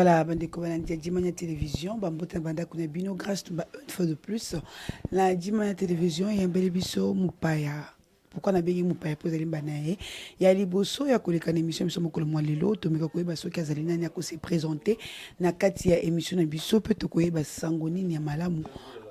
Voilà, bande de Dimania Télévision, Bambota Banda Kunabino, grâce une fois de plus. La Dimania Télévision, il y a un bel épisode, Moupaya. Pourquoi on a bien Moupaya pour aller banaye? Il y a les bossos, il y a une émission, nous sommes au Molelo, Tomika Koeba, ceux qui ont se présenté, Nakati a émission, Bisso, peut te Koeba Sangoni, Niamalamu.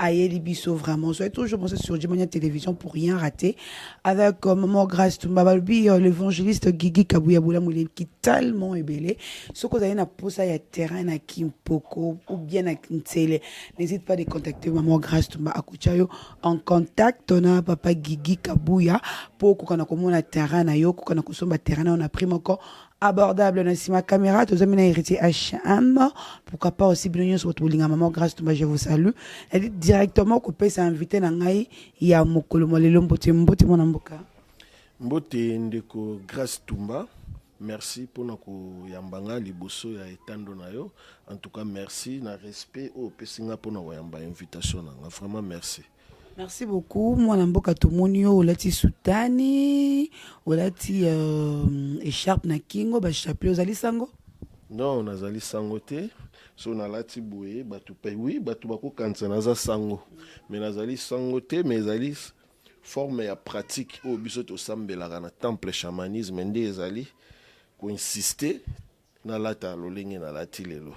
Aïe, Bisso, vraiment. Soyez toujours pensé sur Dimania Télévision pour rien rater. Avec Maman Grâce, Tumbabalbi, l'évangéliste Guigui Kabouyaboula, qui est tellement ébélé. Ce que vous avez na posa ya terrain na Kimpoko ou bien na Kintele, n'hésite pas à contacter Maman Grâce Tumba Akuchayo en contact. On a papa Guigui Kabouya pour qu'on a comme on terrain na yo, qu'on a consommer terrain, on a pris encore abordable na sima caméra, tous amis na héritier HM. Pourquoi pas aussi bien sur votre ligne Maman Grâce Tumba, je vous salue. Elle dit directement qu'on peut s'inviter na ngai ya mokolo molelo mbote mona mboka. Mbote ndeko Grâce Tumba. Merci pour nous yambanga liboso ya etando na yo. En tout cas merci na respect au pesinga pour nous yamba invitation na. Vraiment merci. Merci beaucoup. Moi namboka tomonio olati sutani, olati écharpe na kingo ba chapeau ozali sango. Non, nazali sango te. So na lati boye batu pe oui, batu bako kanza naza sango. Mais nazali sango te, mais nazali forme ya pratique au biso to sambelaka na temple chamanisme nde ezali ko insister na lata lolenge na lati lelo.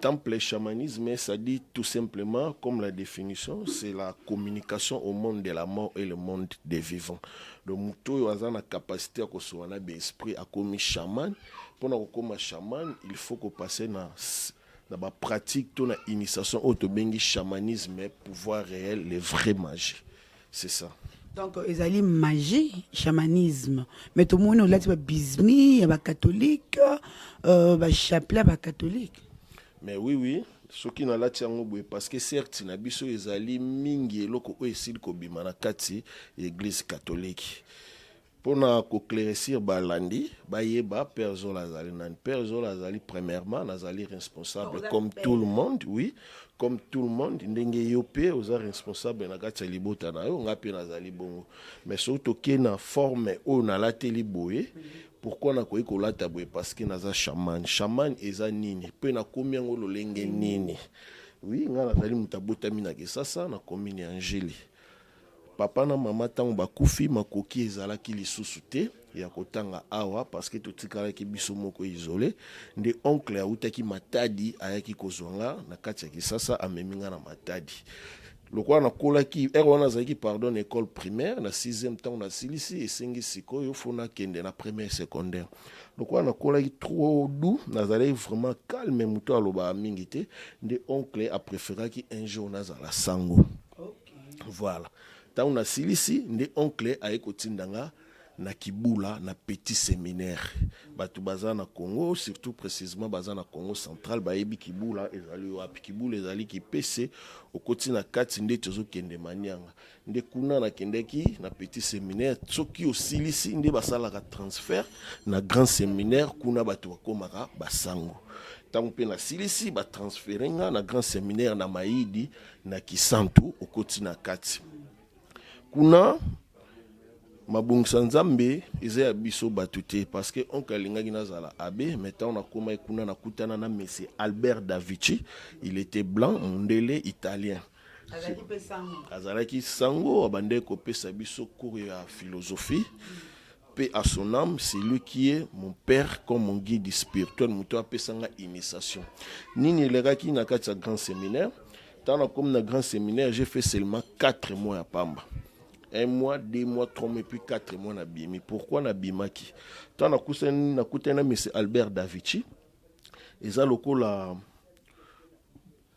Temple chamanisme, ça dit tout simplement, comme la définition, c'est la communication au monde de la mort et le monde des vivants. Donc, muto a la capacité à construire un esprit à comme chaman. Pour nous comme chaman, il faut qu'on passe dans la pratique de l'initiation au chamanisme, pouvoir réel, les vraies magies. C'est ça. Donc, ils allaient magie, chamanisme. Mais tout le monde, là, tu vas bismi, il y a catholique, chapelet, catholique. Mais oui, ce qui n'a pas de parce que certes, il y a des alliés mingi, loko oesil kobima na kati église catholique. Pour nous éclaircir balandi, ba Père Zolazali nan Père Zolazali premièrement, nazali responsable comme tout le monde, oui, comme tout le monde, ndenge yopé oza responsable na kati libota na yo ngapi nazali bongo. Mais surtout que na forme o na la teli boye. Pourquoi na koyi kolata boye parce que naza chaman. Chaman eza nini? Pe na komi yango lolenge nini? Oui, nga nazali mutabota mina kesasa na komini Angeli. Papa na mama tango bakufi makoki ezalaki lisusu te ya kotanga awa parce que totikalaki biso moko isolé nde oncle autaki matadi ayaki kozonga na kati ya kisasa ameminga na matadi. Lokwa na kolaki wana zaki pardon école primaire na 6e temps na silisi esengi sikoyo fona kende na première secondaire. Lokwa na kolaki trop doux nazali vraiment calme muto aloba mingi te nde oncle a préféré un jour nazala sango. Voilà. Tant na silisi nde oncle aye kotindanga na Kibula na petit séminaire batu baza na Congo surtout précisément baza na Congo central bayebi Kibula ezali wapi Kibula ezali ki PC okoti na kati nde tozo kende manianga nde kuna na kendeki na petit séminaire soki osilisi nde basala ka transfert na grand séminaire kuna batu bakomaka basango tango pe na silisi ba transférenga na grand séminaire na Maïdi na Kisantu okoti na kati kuna mabungisa nzambe eza ya biso batute parce que on kalingaki nazala abe maintenant on a koma kuna na kutana na monsieur Albert Davici, il était blanc mondele italien azalaki sango abande ko pesa biso cours ya philosophie paix à son âme, c'est lui qui est mon père comme mon guide spirituel muto apesanga initiation nini leraki na kati ya grand séminaire tant comme na grand séminaire j'ai fait seulement 4 mois à Pamba. 1 mois, 2 mois, 3 mois, puis 4 mois na bimi. Pourquoi na bimaki? Tant na kutena monsieur Albert Davici. Eza lokola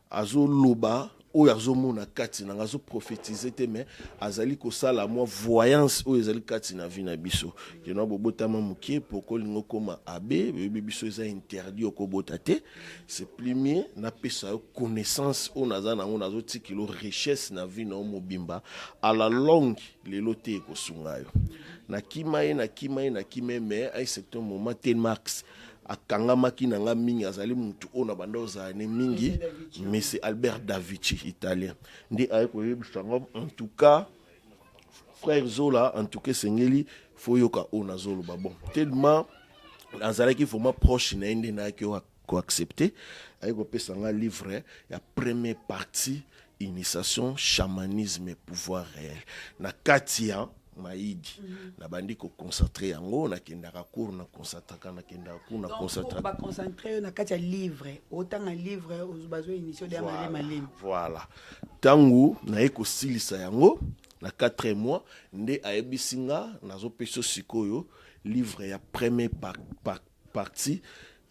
azo loba oyo azomona kati na azo prophétiser te mais azali kosala moi voyance oyo ezali kati na vie na biso. Kena bobotama mukie poko lingo koma abe biso eza interdit okobota te. C'est plus mieux na pesa connaissance o naza na ngona zo tikilo richesse na vie na mobimba à la longue lelo te ekosunga yo. Na kimaye mais à un certain moment Telmax akangamaki nanga mingi azali mutu ona banda ozane mingi mais c'est Albert Davici italien ndi ayeko yebisanga en tout cas frère Zola en tout cas sengeli foyoka ona zolo ba bon tellement azalaki vraiment proche na ende na ki ko accepter ay ko pesa nga livre ya première partie initiation chamanisme et pouvoir réel na katia maïdi na bandi ko concentrer yango na kendaka cours na concentraka na kendaka cours na concentrer ba concentrer na katia livre autant un livre aux bazo initiation de malem voilà tangu na eko silisa yango na 4 mois nde ayebisinga nazo peso sikoyo livre ya première partie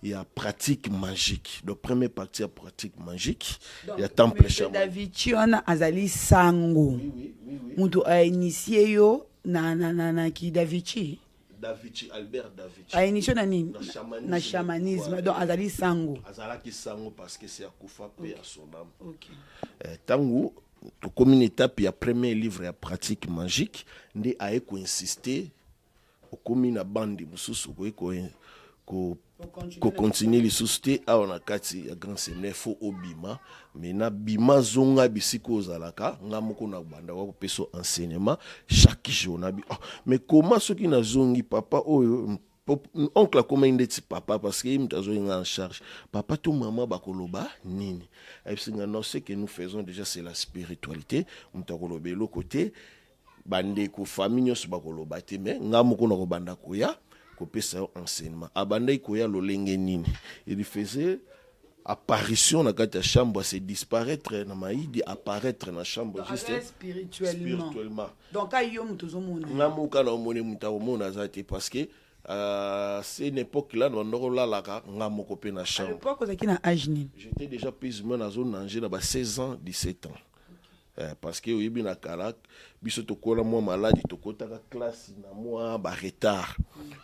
il y a pratique magique. Donc première partie a pratique magique. Il y a temple chaman. David Chiona azali sango. Oui. Mutu a initié yo na ki David Chi. Albert Davichi. A initié na chamanisme. Voilà. Donc azali sango. Azalaki sango parce que c'est akufa pe à son âme. OK. Tango to comme une étape il y a premier livre ya pratique magique, ndé a ko insister au komi na bandi mususu ko continuer les sociétés a on a kati ya grand séminaire fo obima mais na bima zonga bisiko zalaka nga moko na banda wa peso enseignement chaque jour na bi mais comment ceux qui na zongi papa oyo oncle comment indeti papa parce que il tazo en charge papa tout maman bakoloba nini et puis non ce que nous faisons déjà c'est la spiritualité mtakolobe le côté bande ko famille nyos bakoloba te mais nga moko na ko banda koya kopesa enseignement abanda ikoya lolenge nini il faisait apparition na kati ya chambre c'est disparaître na maïdi apparaître na chambre juste spirituellement donc ayo mutozo mona na muka na omone mutao mona zate parce que c'est une époque là ndoko lalaka nga moko pe na chambre à l'époque ozaki na âge nini j'étais déjà plus ou moins na zone nanger na ba 16 ans 17 ans. Parce que oyebi na kalak biso tokola moi maladie tokotaka classe na moi ba retard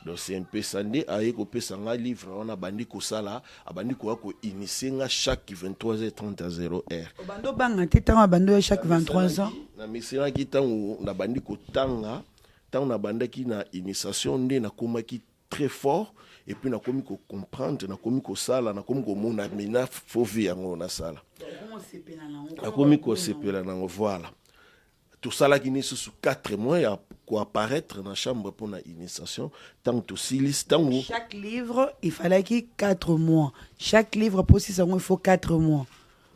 donc c'est un peu ça ndé aye ko pesa nga livre on a bandi ko sala abandi ko initier nga chaque 23h30 à 0h bando banga tetanga bando chaque 23 ans na misina ki tangu na bandi ko tanga tangu na bandaki na initiation ndé na komaki très fort et puis na komi ko comprendre na komi ko sala na komi ko mona mina faut vivre yango na sala na komi ko sepela nango voilà tout ça là qui n'est sous 4 mois ya ko apparaître dans chambre pour la initiation tant tout silis tant chaque livre il fallait qu'il 4 mois chaque livre pour si ça il faut 4 mois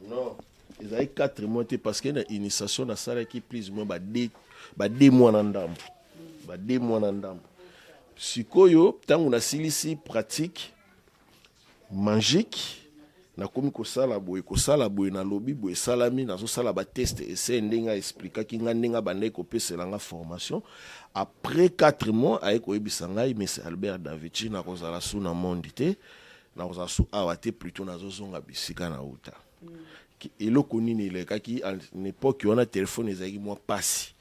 non ils avaient 4 mois parce que la initiation na sala qui plus ou moins ba 2 mois na ndambo ba 2 mois na ndambo sikoyo tangu na silisi pratique magique na komi ko sala boye na lobi boye salami na zo sala ba test essayer ndenga expliquer ki nga ndenga bande ko pesela nga formation après 4 mois ay ko ebisa ngai monsieur Albert Davichi na kozala su na monde te na kozala su awate plutôt na zo zonga bisika na uta eloko nini elekaki à l'époque on a téléphone ezaki moi pasi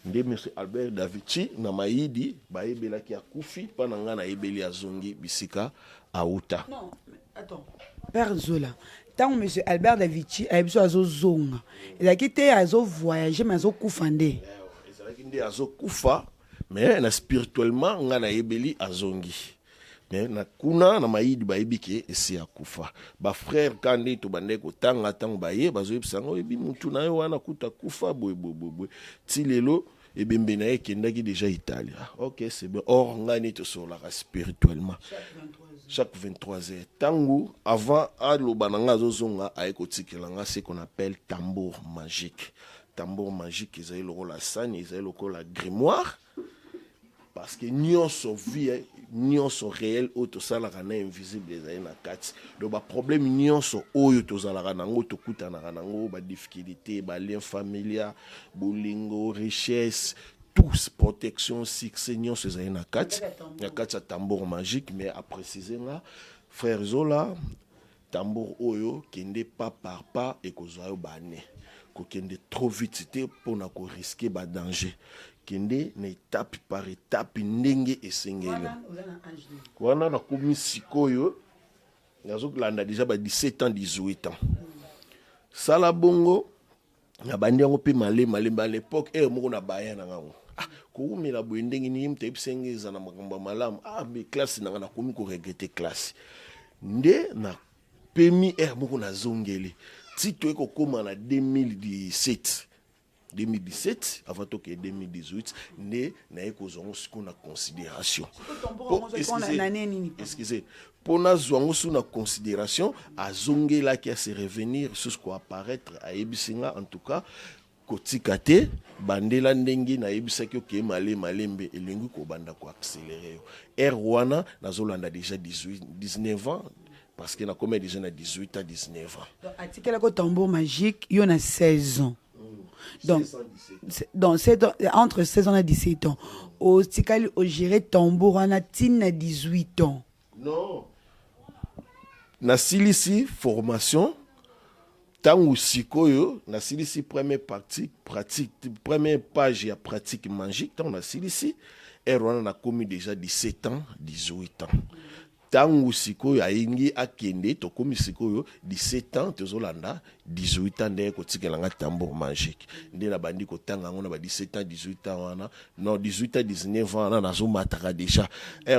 nde monsieur Albert Davichi na maidi bayebelaki akufi pa na nga na yebeli azongi bisika auta. Non attends Père Zola tant monsieur Albert Davichi a besoin azo zonga il a quitté azo voyager mais azo kufa nde ezalaki nde azo kufa mais na spirituellement nga na yebeli azongi mais na kuna na maidi bayebiki esi akufa ba frère kandi to bande ko tanga tango baye bazoyebisanga ebi mutu na yo wana kuta kufa boy ti lelo ebembe na ekendaki déjà Italia OK c'est bon or ngani to sur la spirituellement chaque 23 heures tango avant aloba na nga zozonga ayekotikela nga ce qu'on appelle tambour magique ezali lokola sani ezali lokola grimoire parce que nyonso vie nyonso réel oyo tosalaka na invisible ezali na kati donc baproblème nyonso oyo tozalaka nango tokutanaka nango badifficulté balien familial bolingo richesse tous protection succès nyonso ezali na kati ya tambour magique mais à préciser nga frère Zola tambour oyo kende pas par pas ekozwa yo bane kokende trop vite te mpona korisque danger kende na étape par étape ndenge esengeli wana nakomi sikoyo nazokolanda déjà ba 17 ans 18 ans sala bongo na bandi yango mpe malema à l'époque moko na baya na ngango koumela boye ndenge nini mutayebisengeza na makambo malamu mais classe nanga nakomi koregrete classe nde na pemi moko na zongeli ti toye kokóma na 2017 2017 avant que 2018 né na ekozongo siko na considération. Excusez. Pour na zongo sous na considération azongela qui a se revenir sur ce qu'on apparaître à ebisinga en tout cas kotikate bandela ndenge na yebisaki ke malembe elingi ko banda ko accélérer wana nazolanda déjà 19 ans parce que na comme déjà na 18 à 19 ans. Donc article ko tambour magique yo na 16 ans. Donc, entre 16 ans et 17 ans. Au Tikali, au géré tambour, on a 18 ans. Non. Na silisi formation, tant ou sikoyo, na silisi première partie, pratique, première page, il y a pratique magique, tant na silisi, et on a commis déjà 17 ans, 18 ans. Tangu sikoyo aingi akende to komi sikoyo 17 ans tozolanda 18 ans ndeko tikelanga tambour magique ndé na bandi ko tanga ngona ba 17 ans 18 ans wana non 18 ans 19 ans na nazo mataka déjà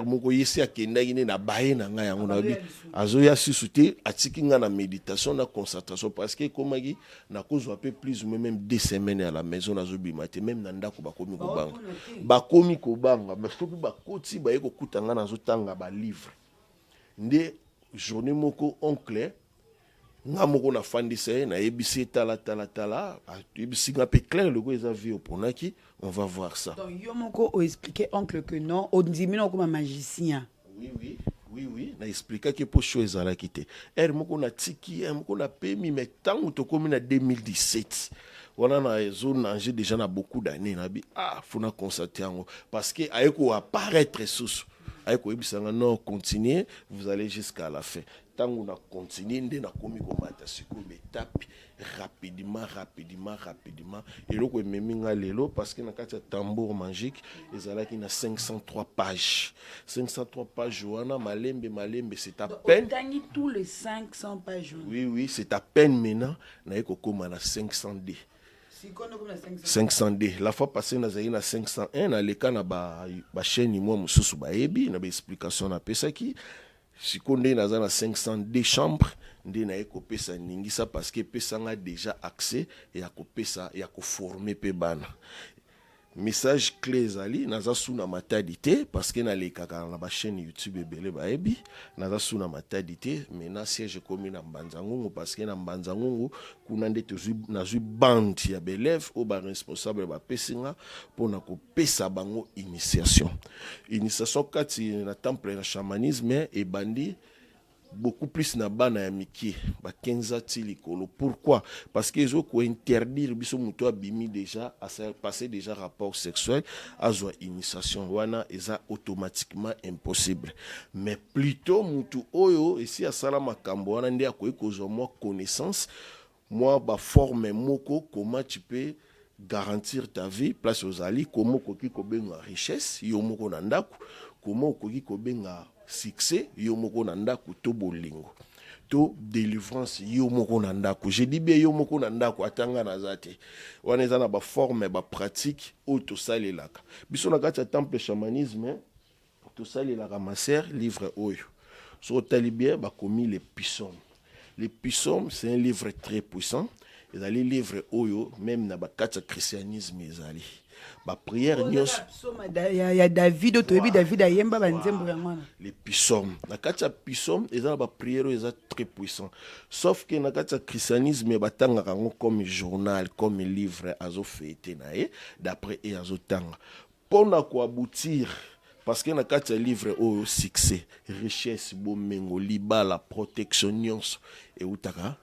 moko yesi akenda ine na baye na nga yango na bi azo ya sisuté atiki nga na méditation na concentration parce que komaki na kozwa peu plus ou même 2 semaines à la maison nazo bimate même na ndako bakomi ko banga mais soki bakoti baye ko kutanga nazo tanga ba livre nde journée moko oncle nga moko na fandisa na ebisi tala ebisi nga pe clair le go eza vie oponaki on va voir ça. Donc yo moko o expliquer oncle que non o ndimino comme magicien. Oui, na expliquer que pour chose à la quitter moko na tiki moko na pemi mais tant to komi na 2017 wana na zone nanger déjà na beaucoup d'années na bi faut na constater parce que ayeko apparaître sous non, continuez, vous allez jusqu'à la fin. Tant qu'on a continué, on a commis comme étape rapidement. Et là, on a mis parce qu'il y a un tambour magique, il y a 503 pages. 503 pages, malembe, c'est à peine. On gagne tous les 500 pages. Oui, c'est à peine maintenant, on a 500D. 500D. La fois passée, nous avons 501. Dans le cas de la chaîne, nous avons une explication à Pesaki. Si on a 500D chambres, nous avons ça parce que Pesa a déjà accès et à former Pebana. Message clé zali naza suna matadité parce que na le kaka na ba chaîne YouTube ebele ba ebi naza suna matadité mais na siège commune na Mbanzangungu parce que na Mbanzangungu kuna ndete na zui bande ya belève au ba responsable ba pesinga pour na ko pesa bango initiation kati na temple na chamanisme et bandi beaucoup plus na bana ya miki ba 15 ti likolo. Pourquoi? Parce que ils ko interdire biso muto abimi déjà à passer déjà rapport sexuel à zo initiation wana eza automatiquement impossible mais plutôt mutu oyo ici à sala makambo wana ndi akoyi kozwa moi connaissance moi ba forme moko comment tu peux garantir ta vie place aux ali comment koki ko benga richesse yo moko na ndako comment koki ko benga succès yo moko na ndako to bolingo to délivrance yo moko na ndako. Je dis bien yo moko na ndako atanga na zate wana eza na ba forme ba pratique o to salelaka biso na kati ya temple chamanisme to salelaka maser livre oyo so tali bien ba komi les psaumes c'est un livre très puissant et les livres oyo même na ba kati ya christianisme ezali ba prière nyos ya David toyebi David ayemba ba nzembo yangwana les psaumes na kati ya psaume eza ba prière eza très puissant sauf que na kati ya christianisme batanga kango comme journal comme livre azo fêter na d'après et azo tanga pona ko aboutir parce que na kati ya livre oyo succès richesse bomengo libala protection nyonso et utaka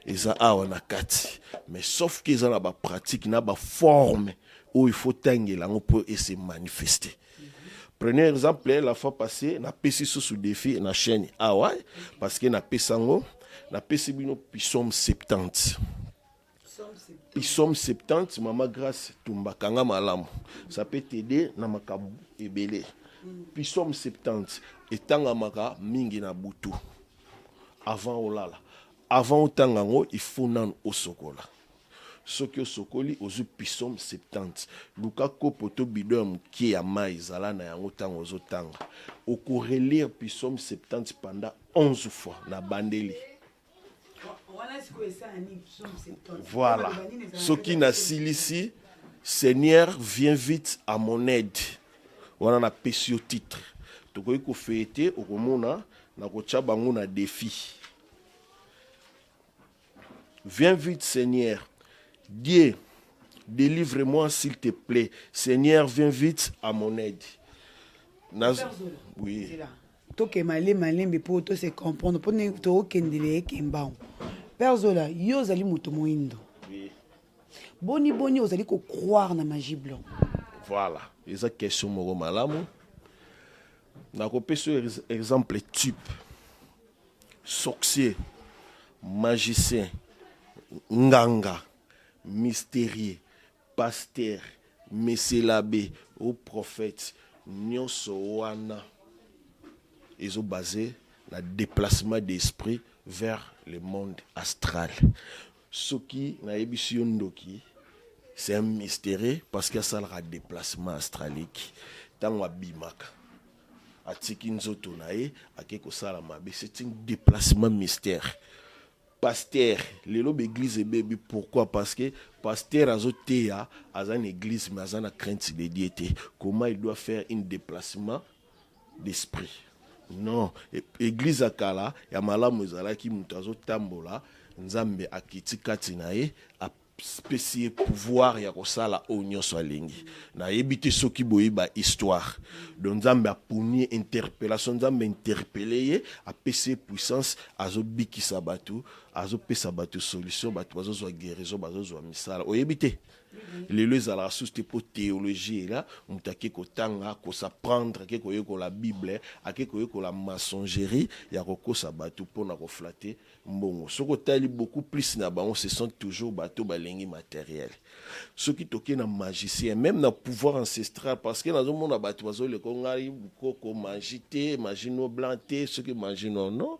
eza awa na kati mais sauf que eza na ba pratique na ba forme où il faut tangela on peut se manifester. Prenez exemple la fois passée na pesi sous défi na chaîne awa parce que na pesango na pesi bino psaume 70 psaume 70 mama grâce tumbakanga malamu ça peut t'aider na makabu ebele psaume 70 etanga maka mingi na butu avant olala avant otangango il faut nan osokola soki osokoli ozu psaume 70 luka kopo to bidon ki ya mai ezala na yango ntango ozotanga okorelire psaume 70 pendant 11 fois na bandeli Voilà. Ce qui n'a silisi, Seigneur, viens vite à mon aide. On a péché au titre. Donc, il faut fêter au Romona, na défi. Viens vite, Seigneur. Dieu, délivre-moi s'il te plaît. Seigneur, viens vite à mon aide. Oui. Toke malembe po to se comprendre po ne to okendele ekemba. Père Zola, yo zali moto moindo. Oui. Boni ozali ko croire na magie blanc. Voilà. Eza question moko malamu. Na ko peso exemple type. Sorcier, magicien, nganga, mystérieux, pasteur, messie l'abbé ou prophète, nyonso wana. Ils ont basé le déplacement d'esprit vers le monde astral. Ce qui n'a c'est un mystère parce qu'il y a un déplacement astralique. Tant que bimaka, c'est un déplacement mystère. Pasteur, l'église est bébé. Pourquoi? Parce que pasteur a une église, mais a une crainte de Dieu. Comment il doit faire un déplacement d'esprit? Non, église akala ya malamu ezalaki mutu azotambola nzambe akiti kati na ye apesi pouvoir ya kosala oyo nyonso alingi nayebi te soki boyeba histoire donc nzambe apuni interpellation nzambe interpele ye apesi puissance azobikisa bato azopesa bato solution bato bazozwa guérison bazozwa misala oyebi te lelo ezalaka susu te mpo théologie là moto ake kotanga kosapprendre ake koyekola bible ake koyekola maçongerie ya kokosa bato mpona koflate mbongo soki otali beaucoup plus na bango ce sont toujours bato balengi matériel soki toke na magicien même na pouvoir ancestral parce que nazomona bato bazoleka ngai bukoko magie te magie no blanc te soki magie non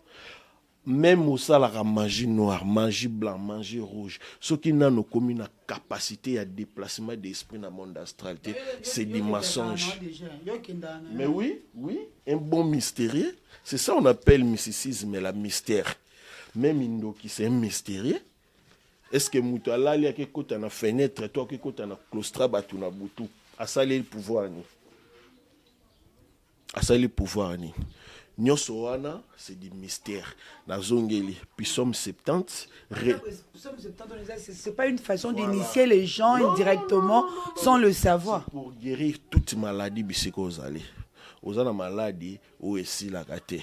même au salaire magie noire, magie blanc, magie rouge, ce qui n'a nos communes capacité à déplacement d'esprit dans le monde astral, c'est des mensonges. Mais oui, un bon mystérieux, c'est ça on appelle mysticisme et la mystère. Même Indoki, c'est un mystérieux. Est-ce que Moutala, il y a quelque chose dans la fenêtre, toi, quelque chose dans la claustra, tu n'as boutou, à ça le pouvoir ni. À ça le pouvoir ni. Nyonso wana c'est du mystère. Na zongeli, puis somme 70. C'est pas une façon d'initier les gens directement sans le savoir. Pour guérir toute maladie psychosale. Aux ana maladie ou esi la gâté.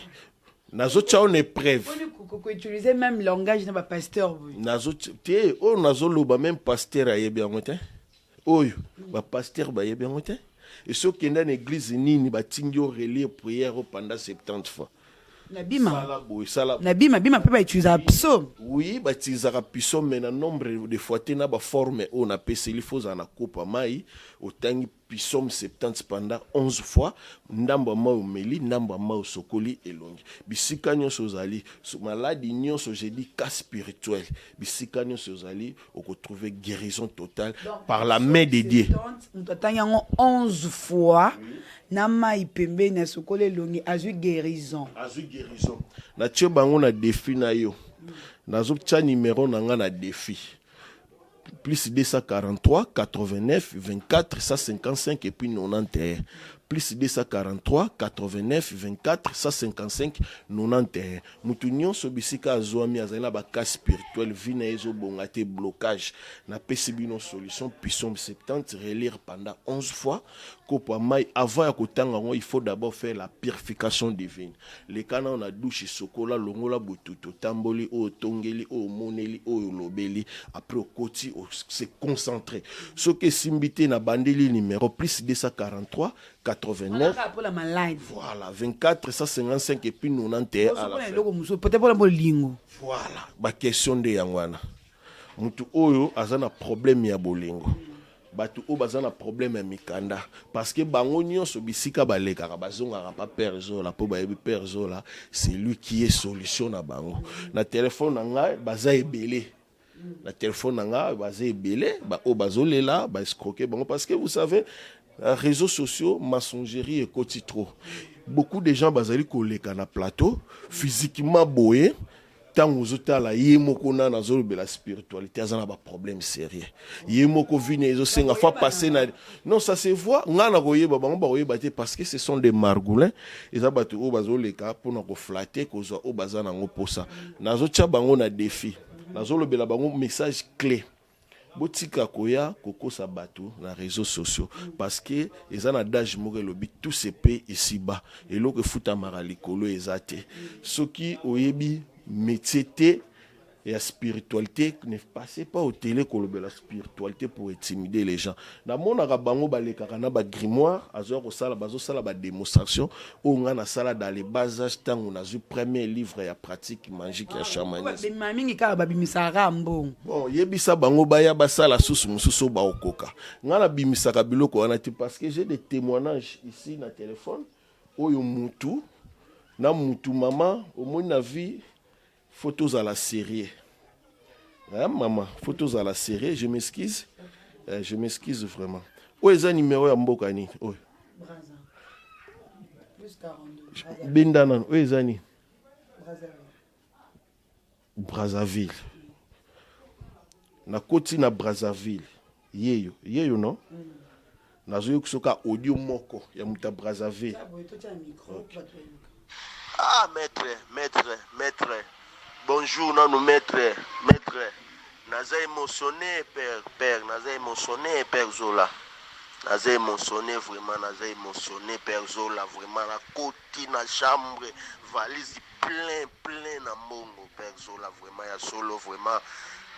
Nazo tcha on épreuve. On utiliser même langage na ba pasteur. Nazo té o nazo loba même pasteur ayebi ngote. Oyo ba pasteur ba yebi ngote. Et ceux qui sont dans l'église, ils ont relire prière pendant 70 fois. Nabima peut pas utiliser un psaume. Oui, bah utiliser un psaume, mais le nombre de fois tu n'as pas formé, on a passé il faut en coupe à maï, autant psaume 70 pendant 11 fois, ndamba ma omeli, ndamba ma sokoli et longi. Bisika nyonso zali, so maladie nyonso j'ai dit cas spirituel. Bisika nyonso zali, on peut trouver guérison totale par la main de Dieu. On doit t'avoir 11 fois. Nama ipembe na sokole longi azu guérison. Azu guérison. Na tche bango na défi na yo. Na zo tcha numéro na nga na défi. Plus 243 89 24 155 et puis 91. Plus 243 89 24 155 91. Mutu nyonso bisika azwami azali ba cas spirituel vina ezo bongate blocage na pesi bino solution psaume 70 relire pendant 11 fois kopo mai avant ya kotanga il faut d'abord faire la purification divine. Le kana on a douche sokola longola botuto tamboli o tongeli o moneli o lobeli après au koti se concentrer. Ce que simbité na bandeli numéro plus 243 89 pour la maladie. Voilà, 24 155 et puis 91 à la fin. Peut-être pour la lingo. Voilà, ba question de yangwana. Mutu oyo azana problème ya bolingo. Batu o bazana problème ya mikanda parce que bango nyonso bisika baleka bazonga pas perzo la po ba yebi perzo là, c'est lui qui est solution na bango. Na téléphone nga baza ebele. Na téléphone nga baza ebele, ba o bazolela, ba escroquer bango parce que vous savez réseaux sociaux, maçongerie et côté trop. Beaucoup de gens bazali koleka na plateau, physiquement boé, tant ozotala ye moko na nazolobela spiritualité aza na ba problème sérieux ye moko vine ezosenga fois passer na non ça se voit nga na koyeba bango ba koyeba te parce que ce sont des margoulins eza bato oyo bazoleka mpona koflatter kozwa oyo baza nango posa nazotia bango na défi nazolobela bango message clé botika koya kokosa bato na réseaux sociaux parce que eza na dage moko elobi tout se paie ici-bas eloko efutamaka likolo eza te soki oyebi métier te et spiritualité, ne passez pas au télé que la spiritualité pour intimider les gens. Dans mon arabango baleka na ba grimoire, azor sala bazo sala ba démonstration, ou nga na sala dans les bas âges tant on a vu premier livre ya pratique magique ya chamanisme. Mami ka ba bimisara mbo. Bon, yebisa bango baya basala susu mususu ba okoka. Nga na bimisaka biloko wana te parce que j'ai des témoignages ici na téléphone. Oyo mutu na mutu maman au moins na vie photos à la série. Hein, maman, photos à la série, je m'excuse. Je m'excuse vraiment. Où est le numéro à Mbokani? Oui. Plus 42. Bindanan, où est le Brazzaville. Na koti na Brazzaville. Yeyo. Yeyo, non? Nazoyo kusoka audio moko ya muta Brazzaville. Ah, maître. Bonjour, non, maître. Naza émotionné, père. Naza émotionné, père Zola. Naza émotionné, père Zola. Vraiment, la côte, na chambre, valise plein, na mongo, père Zola. Vraiment, ya solo, vraiment.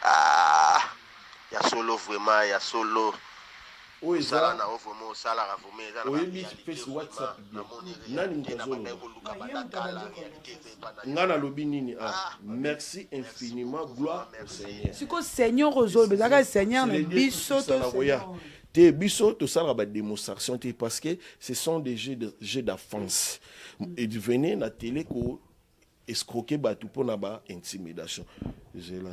Ah, ya solo. Oui, ça na vraiment sala vraiment oui, face WhatsApp. Nani ngana lobi nini merci infiniment, gloire au Seigneur. Siko Seigneur ozol bezaka Seigneur na biso to te biso to sala ba démonstration te parce que ce sont des jeux d'enfance. Et venez na télé ko escroquer ba tout pour na ba intimidation. J'ai là.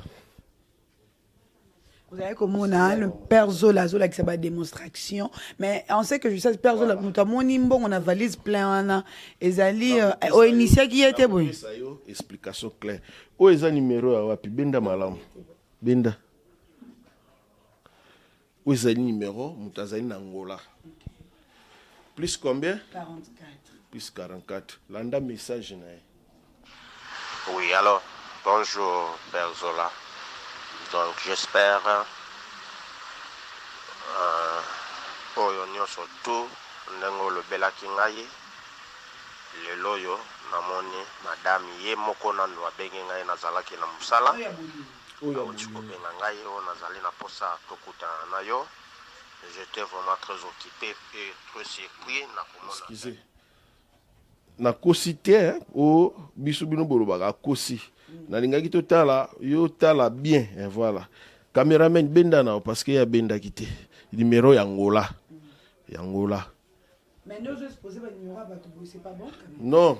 Vous avez comme on a le Père Zola qui c'est pas démonstration, mais on sait que je sais Père Zola, notamment on a valise plein et Zali au initié qui était bon. Explication claire. Où est le numéro à wapi Benda malam. Benda. Où est le numéro Mutazali Angola. Plus combien? 44. Plus 44. Landa message na. Oui, alors bonjour Père Zola. Donc j'espère oyo nyonso tu ndengo lobelaki ngai lelo yo namoni madame ye moko nanu abengi ngai nazalaki na mosala oyo kobenga ngai oyo nazali na posa tokutana na yo. J'étais vraiment très occupé et très surpris na komona. Excusez. Na kosi te o biso bino bolobaka kosi. Nalingaki to tala yo tala bien et voilà. Cameraman benda na parce que ya benda kité. Numéro Angola. Angola. Mais nous je supposé ba numéro ba to c'est pas bon quand même. Non.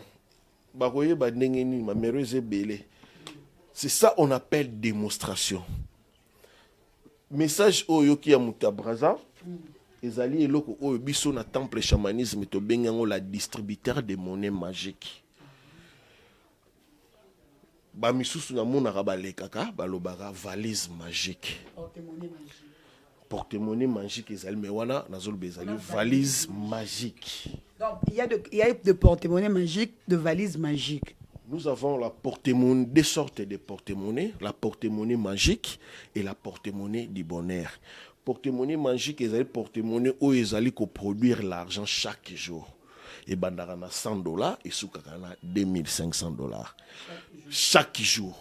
Ba koye ba ndengeni ma numéro est belé. C'est ça on appelle démonstration. Message oyo ki ya muta braza. Ezali eloko oyo biso na temple chamanisme to bengango la distributeur de monnaie magique. Ba misusu na mona balekaka balobaka valise magique. Porte-monnaie magique ezali mais wana nazoloba ezali valise magique. Donc il y a de porte-monnaie magique, de valise magique. Nous avons la porte-monnaie, deux sortes de porte-monnaie, la porte-monnaie magique et la porte-monnaie du bonheur. Porte-monnaie magique ezali porte-monnaie où ezali ko produire l'argent chaque jour. Et bandara na $100 et soukaka na $2500 chaque jour.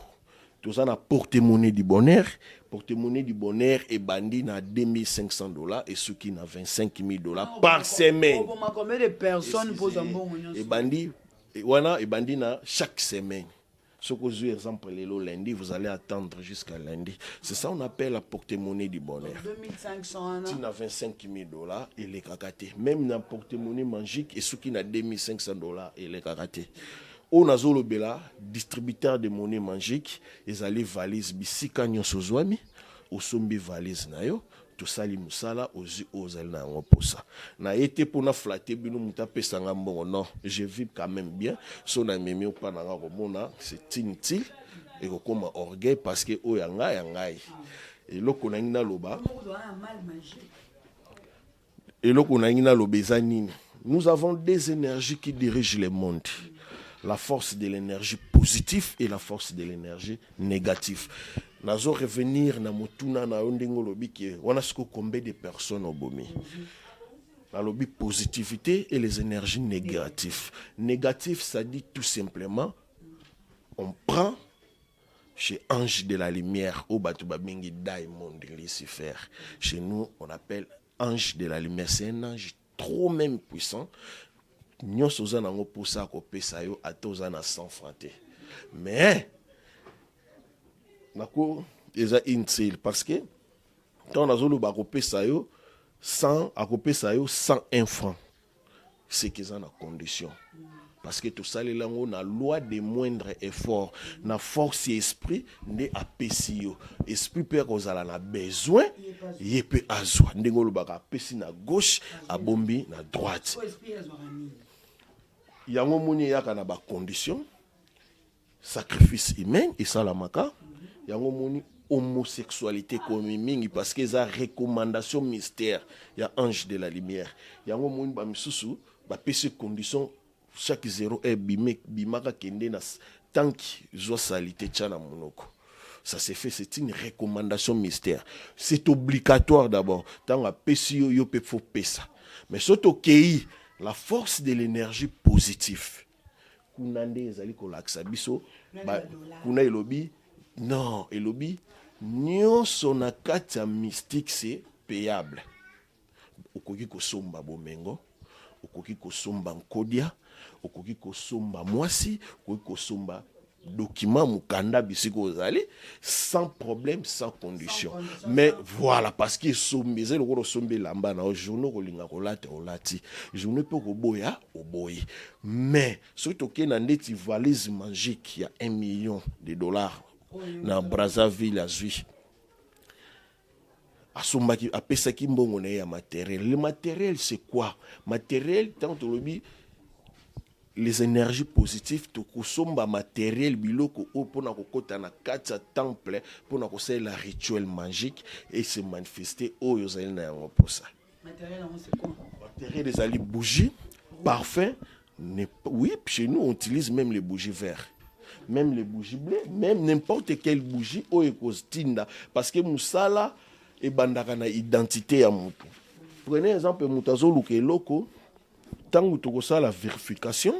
Tout ça na porte-monnaie du bonheur. Porte-monnaie du bonheur et bandi na $2500 et souki na $25000 par semaine. Combien de personnes posent un bon et bandi wana et bandi na chaque semaine. Ce que vous exemple le lundi, vous allez attendre jusqu'à lundi. C'est ça on appelle la porte-monnaie du bonheur. 2500 tu n'as $25000 et les kakaté. Même na porte-monnaie magique et ceux qui n'a $2500 et les kakaté. On a zolo bela distributeur de monnaie magique, ils allaient valise bisika nyonso zwami, osombi valise na yo, tosali musala ozi ozali na yango posa na ete mpona flate bino mutu apesanga mbongo non je vis quand même bien so na memi opa nanga komona c'est inutile ekokoma orgueil parce que oyo ya ngai eloko nangi naloba eza nini. Nous avons des énergies qui dirigent le monde. La force de l'énergie positive et la force de l'énergie négative. Nazo revenir na motuna na ondingo lobi ki wana siko combien de personnes obomi. La lobby positivité et les énergies négatives. Négatif, ça dit tout simplement on prend chez Ange de la Lumière au Batubabengi Diamond Lucifer. Chez nous, on appelle Ange de la Lumière. C'est un ange trop même puissant. Nous sommes pour ça qu'on peut ça à tous en 100 francs. Mais nako eza inutile parce que quand on a zolo ba kopé ça yo 100 à kopé ça yo 101 francs. C'est qu'ils ont la condition. Parce que tout ça, les langues, la loi des moindres efforts, la force et esprit, n'est à Pessio. Esprit peut qu'on a besoin, il peut azwa. Ndengolo baka Pessi na gauche, à Bombi na droite. Il y a un moment qui a ba condition, sacrifice humain et ça la maka. Il y a un moment homosexualité comme mingi parce que ça recommandation mystère. Il y a ange de la lumière. Il y a un moment ba misusu ba Pessi condition. Chaque zéro est bimaka kende na tanki zo salité tchana monoko. Ça s'est fait, c'est une recommandation mystère. C'est obligatoire d'abord. Tant à pesio yo pe fo pesa. Mais surtout kei la force de l'énergie positive. Kunande ezali ko laksa biso ba kuna elobi non elobi nyonso na kati ya mystique c'est payable. Okoki ko somba bomengo, okoki ko somba nkodia. Okoki kosomba mwasi, okoki kosomba document mukanda bisiko ozali sans problème, sans condition. Mais voilà parce que sombe zelo ko sombe lamba na journée ko linga ko late olati. Journée peut ko boya oboyi. Mais surtout que na ndeti valise magique il y a $1 million na Brazzaville azui. Asombaki apesaki mbongo na ya matériel. Le matériel c'est quoi? Matériel tant to lobi les énergies positives to kusomba matériel biloko pour na kokota na kati temple pour na kosa la rituel magique et se manifester oyo zali na yango pour ça. Matériel c'est quoi? Matériel des ali bougies, parfum, oui, chez nous on utilise même les bougies vertes. Même les bougies bleues, même n'importe quelle bougie oyo kostinda parce que musala e bandaka na identité ya mutu. Prenez exemple mutazo luke loko tangu tokosa la vérification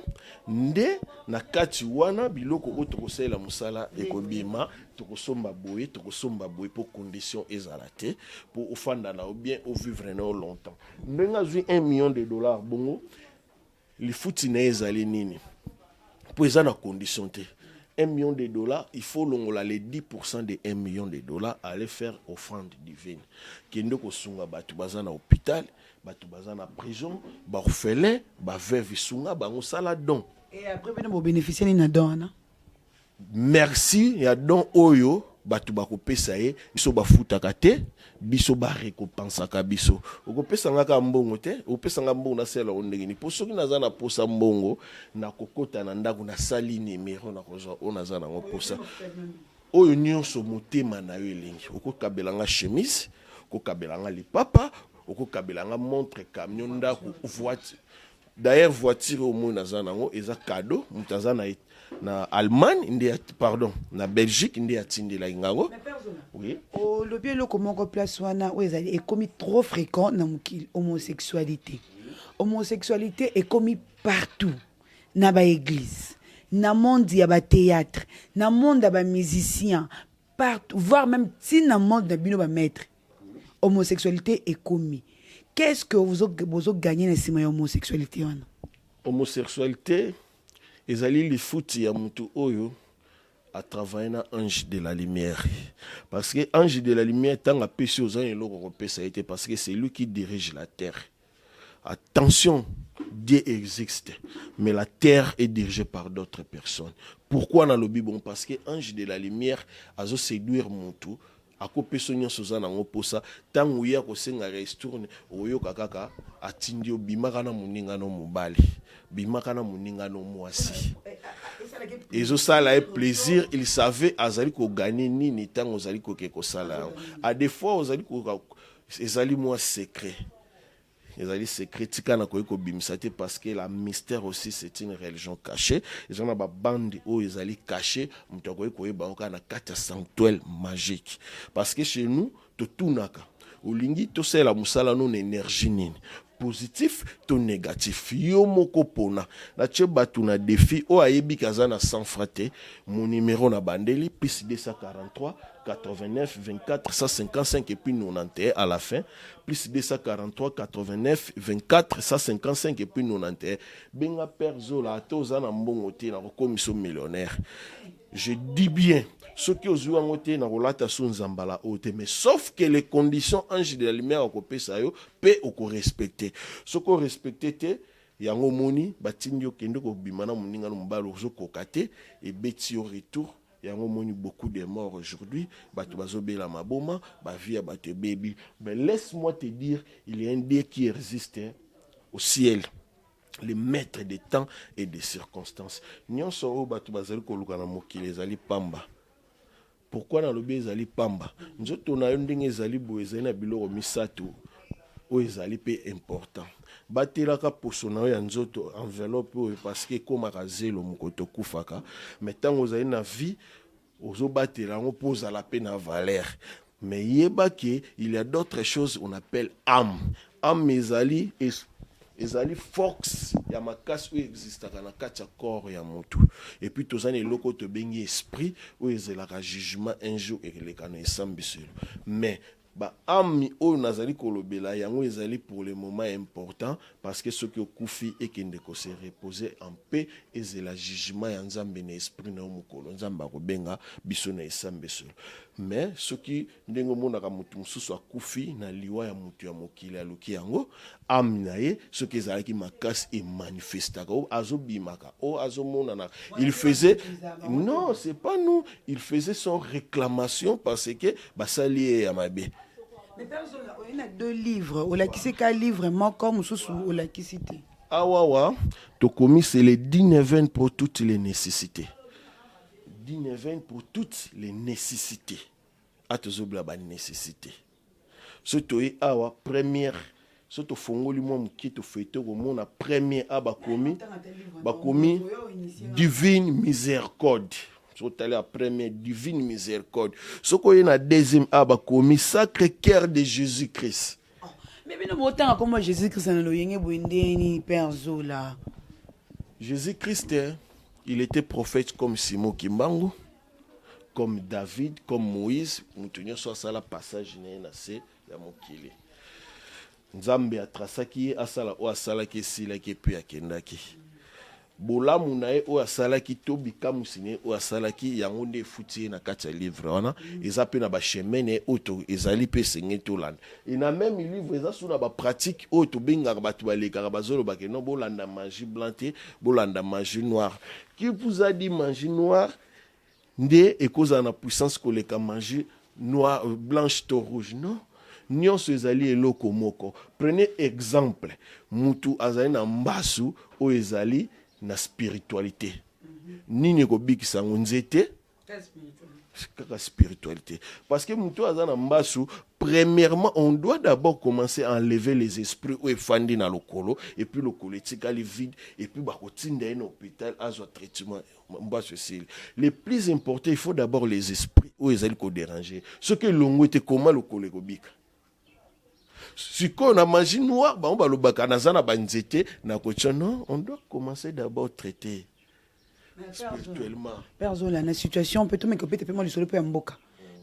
nde na kati wana biloko o tokosa la musala ekobima tokosomba boye pour condition ezalate pour ofanda na ou bien au vivre na longtemps ndenga zui $1 million bongo li futi na ezali nini pour eza na condition te $1 million, il faut longola les 10% de $1 million aller faire offrande divine. Kendo ko sunga batu bazana hôpital, batu bazana prison, ba orphelin, ba veuve sunga ba sala don. Et après vous bénéficier na don na. Merci ya don oyo batu bako pesa ye biso bafutaka te biso ba récompensaka biso okopesanga ka mbongo te opesanga mbongo na sela ondengeni po soki naza na posa mbongo na kokota na ndako na sali numéro na kozwa onaza na posa oyo nyonso motema na yo elengi okokabelanga chemise okokabelanga lipapa okokabelanga montre camion ndako voiture d'ailleurs voiture au moins naza nango eza cadeau mutaza na Allemagne pardon na Belgique ndi atindi la ngango oui o le bien le comment ko place wana o ezali est commis trop fréquent na mukil homosexualité est commis partout na ba église na monde ya ba théâtre na monde ya ba musicien partout voire même si na monde na bino ba maître homosexualité est commis. Qu'est-ce que vous avez gagné dans cette homosexualité? Homosexualité, ezali li futi ya mutu oyo a travaillé na ange de la lumière. Parce que ange de la lumière tant a péché aux anges et ça a été parce que c'est lui qui dirige la terre. Attention, Dieu existe, mais la terre est dirigée par d'autres personnes. Pourquoi dans le Bible? Parce que ange de la lumière a séduire mutu akopeso nyonso za nango posa ntango ya kosenga restourne oyoka kaka atindi yo bimaka na moningano mobali bimaka na moningano mwasi ezosala ye plaisir il savait azali koganye nini ntango ozali koke kosala yango a des fois ozali ezali mwa secret ezali secret tika na koyi kobimisa te parce que la mystère aussi c'est une religion cachée ezana ba bande o ezali caché mutu akoyi koyeba oka na kati ya sanctuaire magique parce que chez nous totunaka olingi tosala musala non énergie nini positif to négatif yo moko pona na tche batu na défi o ayebi kaza na sans fraté mon numéro na bandeli plus 243 89 24 155 et puis 91 à la fin plus 243 89 24 155 et puis 91 benga père Zola toza na mbongo te na komiso millionnaire je dis bien ce qui aux ouangoté na rolata son zambala ote mais sauf que les conditions ange de la lumière ko pesa yo pe o ko respecter ce ko respecter te yango moni batindi yo kende ko bimana moninga no mbalo zo kokate et beti au retour yango moni beaucoup de morts aujourd'hui bato bazobela maboma ba vie bato baby mais laisse-moi te dire il y a un Dieu qui existe au ciel les maîtres des temps et des circonstances nyonso o bato bazali ko luka na mokili ezali pamba. Pourquoi dans le bé ezali pamba nzoto na yo ndenge ezali bo ezali na biloko misato o ezali pe important batelaka poso na yo ya nzoto enveloppe o parce que komaka zelo mokoto kufaka mais tango ozali na vie ozo batela ngo poza la pe na valeur mais yeba ke il y a d'autres choses on appelle âme ezali force ya makasi oyo existaka na kati ya corps ya motu et puis tozana eloko tobengi esprit oyo ezelaka jugement un jour eleka na esambiselo mais ba ami oyo nazali kolobela yango ezali pour le moment important parce que ce qui okufi ekende ko se reposer en paix ezela jugement ya nzambe na esprit na mukolo nzamba kobenga biso na esambiselo mais ce qui ndengo monaka mutu mususu akufi na liwa ya mutu ya mokili aluki yango amnaye ce qui ezalaki makasi et manifestaka o azobimaka o azomonana il faisait non c'est pas nous il faisait son réclamation parce que basali ya mabe. Mais personne, il y a 2 livres. On a qui c'est qu'un livre, moi comme sous on a qui cité. Ah ouais, to commis c'est les 10 neuvaines pour toutes les nécessités. 10 neuvaines pour toutes les nécessités. À te zobla ba nécessité. Surtout awa première surtout fongoli moi qui te fait au monde la première ba commis divine miséricorde. Surtout la première divine miséricorde. Ce qu'on a la deuxième aba commis sacré cœur de Jésus-Christ. Mais bien autant comme Jésus-Christ na loyenge boindeni père Zola. Jésus-Christ il était prophète comme Simon Kimbangu, comme David, comme Moïse, mutunyo so sala passage na se ya mokili. Nzambe atrasaki asala o asala ki sila ki pe akendaki. Bolamu na ye o asalaki to bikamu sine o asalaki yango nde futi na kati ya livre wana eza pe na ba chemin auto ezali pe senge to land et na même livre eza suna ba pratique auto benga batu baleka bazolo ba ke no bolanda magie blanche bolanda magie noire qui vous a dit magie noire nde ekoza na puissance koleka magie noire blanche to rouge non nyonso ezali eloko moko prenez exemple mutu azali na mbasu o ezali na spiritualité nini ko bikisa nzete kaka spiritualité parce que mutu azana mbasu premièrement on doit d'abord commencer à enlever les esprits ou efandi na lokolo et puis lokolo etikali vide et puis bakotinda en hôpital azo traitement mbasu c'est le plus important il faut d'abord les esprits ou ezali ko déranger ce que longo était comment lokolo ko bika si on a magie noire, on va le bakanazana banzete na kocha non, on doit commencer d'abord à traiter spirituellement. Père Zola, la situation peut te peut moi le solo peut mboka.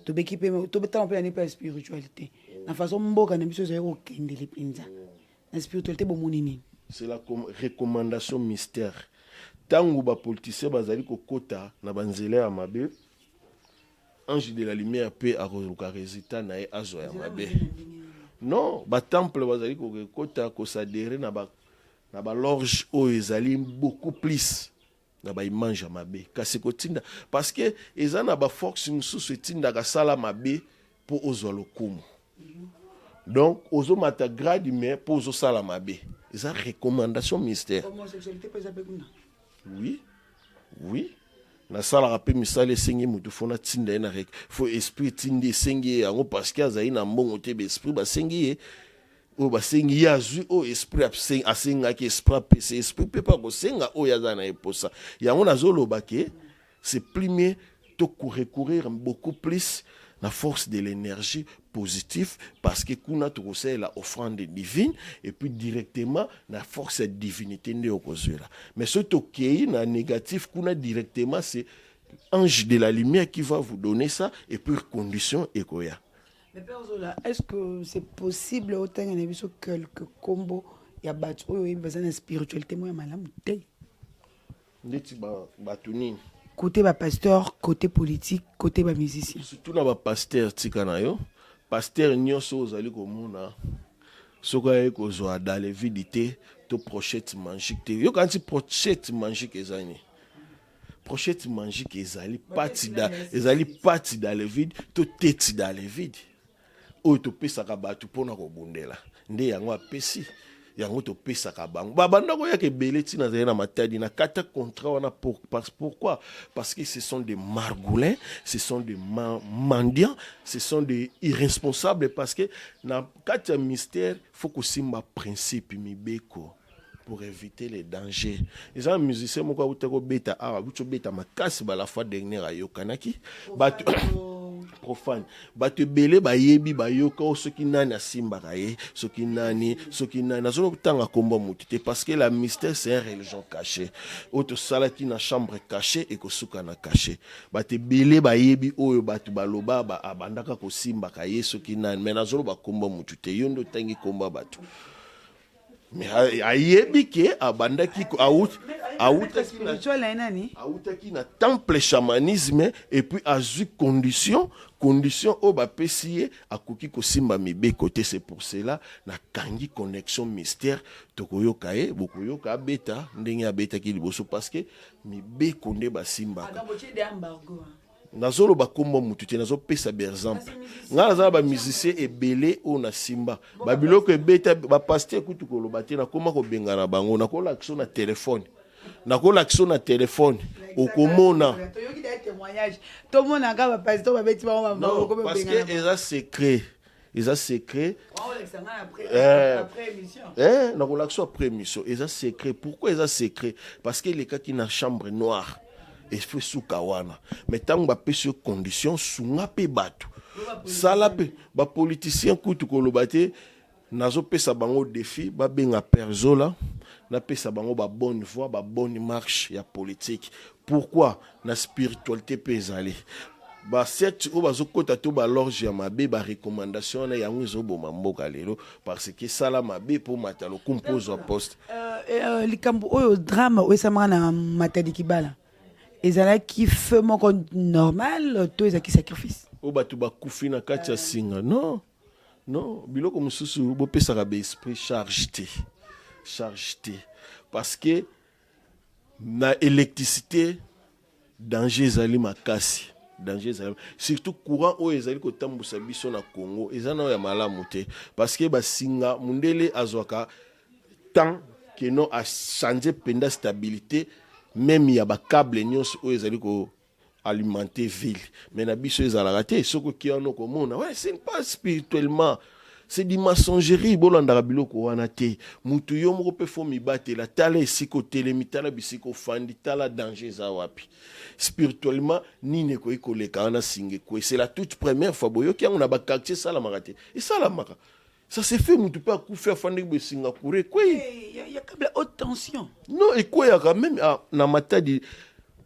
To beki pe to beta on peut aller pas spiritualité. Na façon mboka na biso zero kende le pinza. La spiritualité bo monini. C'est la recommandation mystère. Tango ba politicien bazali kokota na banzele ya mabe. Ange de la lumière peut a résultat na azo ya mabe. Non, ba temple bazali ko kota ko s'adhérer na ba loge o ezali beaucoup plus na ba image mabe kasi ko tinda parce que ezana ba force mususu tinda ka sala mabe pour ozwa lokumu. Donc ozo mata grade mais pour ozo sala mabe. Eza recommandation ministère. Homosexualité pas ça pekuna. Oui. Oui. Na sala rapé misale sengi mutu fona tinda na rek. Faut esprit tindi sengi yango parce que azai na mbongo te be esprit ba sengi o ba sengi ya zu o esprit asenga ki esprit pc esprit pe pas ko senga o ya na eposa. Yango na zolo bake c'est plus to recourir beaucoup plus la force de l'énergie positive parce que kuna to conseille la offrande divine et puis directement la force de divinité ne okozela. Mais ce toqué na négatif kuna directement c'est ange de la lumière qui va vous donner ça et puis condition ekoya. Mais Père Zola, est-ce que c'est possible autant y a vu quelques combos ya battu oyo besoin de spiritualité moi malamu te. Ndeti ba tunini Côté ba pasteur, côté politique, côté ba musicien. Surtout na ba pasteur tika na yo. Pasteur nyonso ozali komona soka eko zo dans les vidités to prochette magique te. Yo kanti prochette magique ezani. Prochette magique ezali parti dans le vide to teti dans le vide. O to pesa ka batu pona ko bundela. Nde yango apesi. Yango to pesa ka bango babanda ko yake beleti na zena matadi na kata contrat wana pourquoi parce que ce sont des margoulins, ce sont des mendiants, ce sont des irresponsables parce que na kata mystère faut que simba principe mibeko pour éviter les dangers. Les gens musiciens moko utako beta bucho beta makasi ba la fois dernière ayokanaki batu profane batu belé ba yebi ba yoka soki nani asimba kaye soki nani nazo tanga komba mutite parce que la mystère c'est une religion cachée auto salati na chambre cachée et kosuka na cachée batu belé ba yebi oyo batu baloba ba abandaka ko simba kaye soki nani mais nazo ba komba mutite yondo tangi komba batu. Mais ayebi ke abandaki autaki na temple chamanisme et puis azu condition au ba pesier akoki ko simba mibe côté. C'est pour cela na kangi connexion mystère tokoyoka bokoyoka beta ndenge ya beta ki liboso parce que mibe konde ba simba nazolo bakomba mutu te nazo pesa par exemple nga nazala ba musicien ebele o na simba ba biloko ebeta ba pasteur kutu koloba te na koma ko bengana bango na kola action na téléphone okomona to mona ka ba pasteur ba beti ba non parce que eza secret après émission na kola action après émission eza secret. Pourquoi eza secret? Parce que les cas qui na chambre noire et fait sous kawana mais tant ba pese condition sunga pe batu sala pe ba politicien kutu kolobate nazo pesa bango défi ba benga perzola na pesa bango ba bonne voix ba bonne marche ya politique. Pourquoi? Na spiritualité pesale ba certes o bazo kota to ba lorge ya mabe ba recommandation na yango zo boma mboka lelo parce que sala mabe pour matalo compose au poste likambo oyo drama o esamana na matadi kibala ezala ki feu moko normal to ezaki sacrifice o batu bakufi na kati ya singa non biloko mususu bo pesa ka be esprit chargé parce que na électricité danger ezali makasi surtout courant o ezali ko tambusa biso na Congo ezana ya malamu te parce que ba singa mundele azwaka tant que non a changer penda stabilité. Même il y a des câbles où ils allaient alimenter ville. Mais na biso ils allaient rater. Ce qui en a comme ouais, c'est pas spirituellement. C'est du maçonnerie. Bolanda biloko wana te. Mutu yo moko pe fo mi bate la tala isiko telemitala bisiko fandi tala danger za wapi. Spirituellement ni ne ko ikoleka na singe ko. C'est la toute première fois boyo ki on a ba quartier sala marate. Et sala maka. Ça s'est fait, tu peux faire fandé de Singapour. Il y a câble haute tension. Non, et quoi, il y a quand même, na matadi,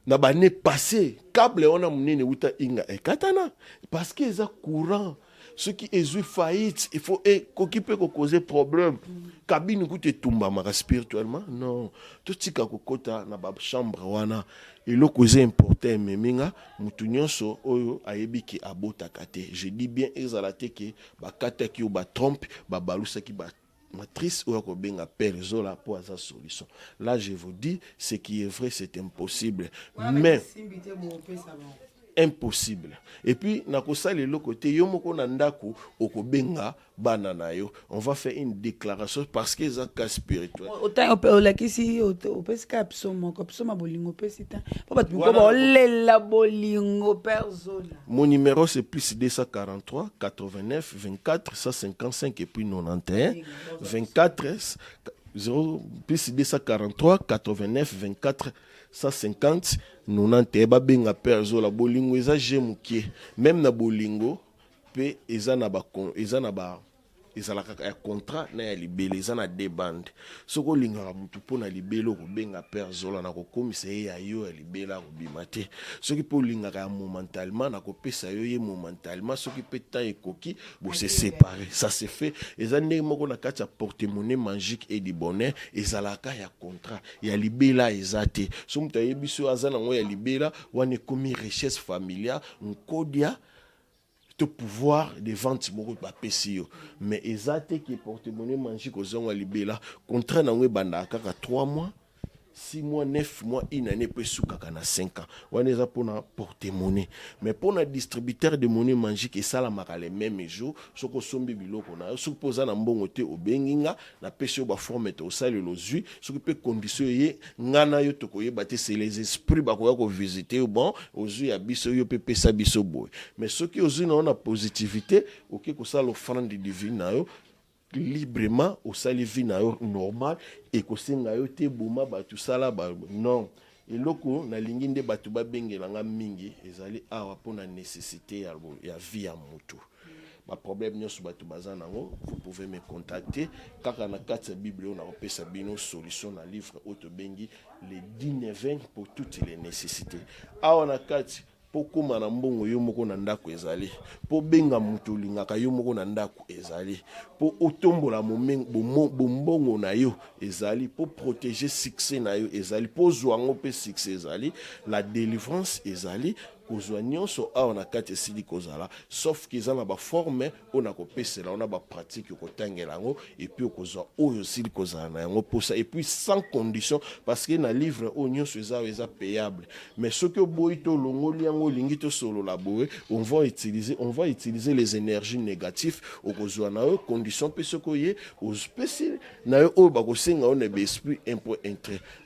na bané passé, câble, on a mené uta inga et katana. Parce qu'ils ont courant. Ceux qui ont faillite, il faut qui peut causer problème. Cabine coûte tumba mara spirituellement. Non. Tout ce qui a kokota na ba chambre wana. Et le cause important meminga mutu nyonso oyo ayebi ki abota kate. Je dis bien ezalate ke ba kata ki o ba trompe ba balusa ki ba matrice ou ko benga père zola pour sa solution. Là je vous dis ce qui est vrai c'est impossible. Mais impossible. Et puis nakosala le côté yo moko na ndako okobenga bana na yo, on va faire une déclaration parce que ça cas spirituel. Autant on la kisi au pesca absolument bolingo pesita pas battu ko lela bolingo personne. Mon numéro c'est plus 243 89 24 155 et puis 91 24 0 plus 243 89 24 150 91 babenga perzo la bolingo eza jemukie même na bolingo pe eza na ba ezalaka ya contrat na ya libele eza na deux bandes soko olingaka mutu mpo na libele okobenga père zola na kokomisa ye ya yo ya libele akobima te soki mpo olingaka ya momentalement na kopesa yo ye momentalement soki mpe temps ekoki bose séparé ça se fait eza ndenge moko na kati ya porte-monnaie magique et du bonheur ezalaka ya contrat ya libela eza te so mutu ayebi so aza nango ya libela wana ekomi richesse familiale nkodia te pouvoir de vente moko ba pesio mais ezate qui porte-monnaie magique aux gens libela contrat na ngwe banda kaka 3 mois 6 mois 9 mois une année peut soukaka na 5 ans wana eza pona porte-monnaie mais pona distributeur de monnaie magique et ça la makale même jour soko sombi biloko na supposa na mbongo te obenginga na pesio ba forme to sale lozui soko pe condition ye ngana yo to koyeba te c'est les esprits ba ko visiter bon ozui ya biso yo pe pesa biso boy mais soki ozui na positivité OK ko sala offrande divine na yo librement au salivi na yo normal et ko senga yo te boma ba tout sala ba non et loko na lingi nde batu ba bengelanga mingi ezali awa pona nécessité ya vie ya mutu ba problème nyoso batu bazana ngo vous pouvez me contacter kaka na kati ya bible on a opesa bino solution na livre auto bengi les 19 pour toutes les nécessités awa na kati po koma na mbongo yo moko na ndako ezali po benga mutu lingaka yo moko na ndako ezali po otombola bombongo na yo ezali po protéger succès na yo ezali po zwango pe succès ezali la délivrance ezali kozwa nyonso awa na kati esili kozala sauf qu'ils na ba forme on a kopesela on a ba pratique kotangela ngo et puis kozwa oyo esili kozala na yango pour ça et puis sans condition parce que na livre o nyonso eza payable mais ce que boito longoli yango lingi to solo la boé on va utiliser les énergies négatives au kozwa na yo condition pe sokoye au spécial na yo o ba kosenga on est esprit impôt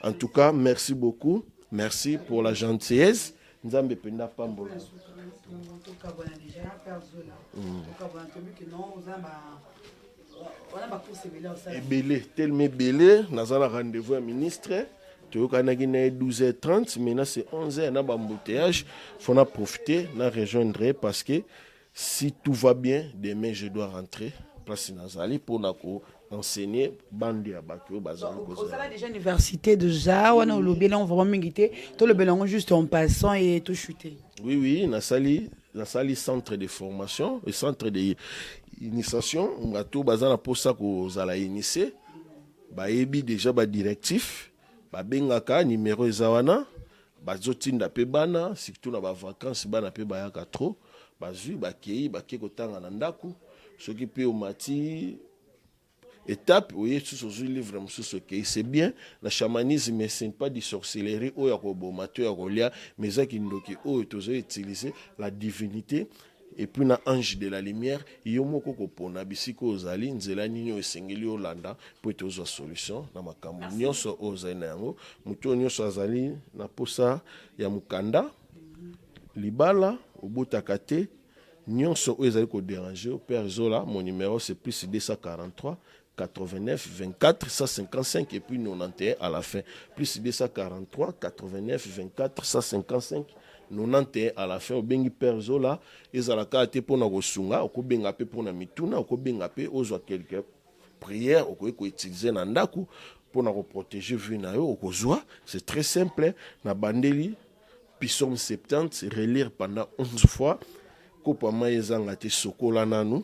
en tout cas merci beaucoup merci pour la gentillesse. Nzambe penda pambola ebele tellement belé nazala rendez-vous à ministre toyokanaki na 12h30 maintenant c'est 11h na bambouteillage faut na profiter na rejoindre parce que si tout va bien demain je dois rentrer place nazali pour na ko enseigner bande ya bato bazali ko sala déjà université déjà wana olobi là on va mingité to le belango juste en passant et tout chuter oui na sali centre de formation et centre de initiation ngato bazana posa ko zala initier ba yebi déjà ba directif ba bengaka numéro ezawana bazotinda pe bana surtout na ba vacances bana pe bayaka trop bazui bakei bakeko tanga na ndako soki pe o mati étape où il sous livre c'est bien le chamanisme mais c'est pas du sorcellerie ou ya kobomato ya kolia mais ça qui ndoki o tozo utiliser la divinité et puis na ange de la lumière yomoko kopona bisiko ozali nzela ninyo esengeli olanda po tozo solution na makambo nyonso ozali na yango muto nyonso azali na posa ya mukanda libala obotaka te nyonso ezali ko déranger au père Zola mon numéro c'est plus 243 89 24 155 et puis 91 à la fin plus 243 89 24 155 91 à la fin obengi père Zola ezalaka te pona kosunga okobenga pe pona mituna okobenga pe ozwa quelque prière okoki utiliser na ndako pona ko protéger vie na yo okozwa c'est très simple na bandeli psaume 70 relire pendant 11 fois kopama ezanga te sokola nanu.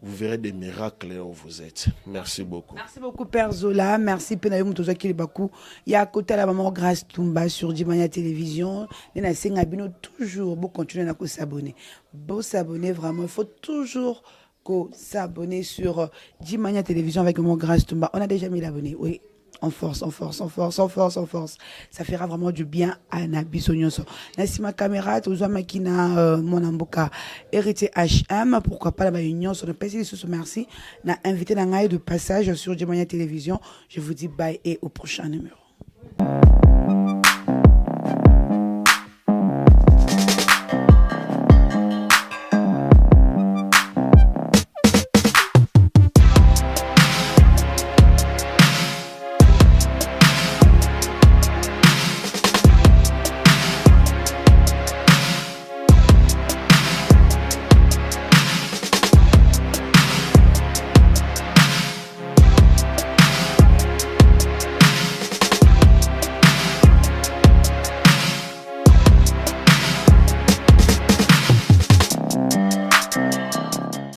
Vous verrez des miracles où vous êtes. Merci beaucoup. Merci beaucoup, Père Zola. Merci, Penayo Moutoza Kilibakou. Il y a à côté la maman Grâce Tumba sur Dimania Télévision. Les Nassing Abino, toujours, vous continuez à s'abonner. Vous s'abonner vraiment. Il faut toujours s'abonner sur Dimania Télévision avec maman Grâce Tumba. On a déjà mis l'abonné. Oui. en force, en force, en force, en force, en force. Ça fera vraiment du bien à Nabiso Nyonso. Nasi ma caméra, Tozo Makina, mon amboka, héritier HM, pourquoi pas la réunion sur le PC de merci. Na invité Nangaï de passage sur Djemania Télévision. Je vous dis bye et au prochain numéro.